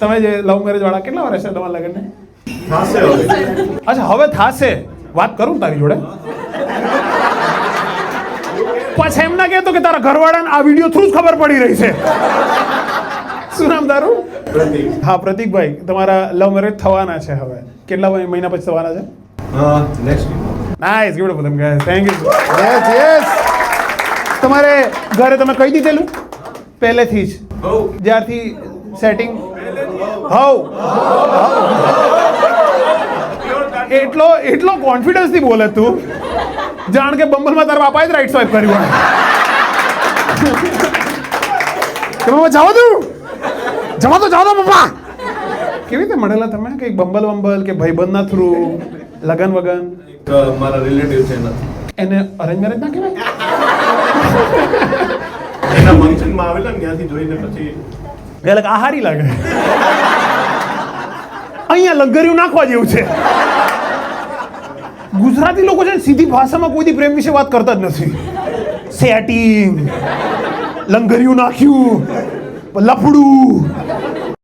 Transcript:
તમે જે love marriage વાળા કેટલા વર્ષ છે તમારા લગ્નને? થાશે હવે. અચ્છા હવે થાશે. વાત કરું તારી જોડે પછી એમ ના કહેતો કે તારા ઘરવાળાને આ વિડીયો થ્રુ જ ખબર પડી રહી છે. શું નામ તારું? પ્રતિક. હા પ્રતિકભાઈ, તમારા લવ મેરેજ થવાના છે હવે. કેટલા મહિના પછી થવાના છે? Next nice, beautiful. તમે guys thank you. Yes yes. તમારે ઘરે તમે કહી દીધેલું પહેલેથી જ જ્યારથી સેટિંગ? હવ એટલો કોન્ફિડન્સ થી બોલે તું જાણ કે બંબલમાં તારા બાપાએ જ રાઈટ સ્વાઇપ કર્યું. તમે જાઓ જાઓ પપ્પા. કેવી રીતે મળેલા તમે? કે બંબલ કે ભાઈબંધના થ્રુ? લગન વગન? મારા રિલેટિવ છે એના. એને અરેન્જ મેરેજ ના કહેવાય? એના ફંક્શનમાં આવેલા ને ત્યાંથી જોઈને પછી એટલે આ હારી લાગે. અહીંયા લંગરિયું નાખવા જેવું છે. ગુજરાતી લોકો છે ને સીધી ભાષામાં કોઈ દી પ્રેમ વિશે વાત કરતા જ નથી. સેટિંગ, લંગરિયું નાખ્યું, લફડું.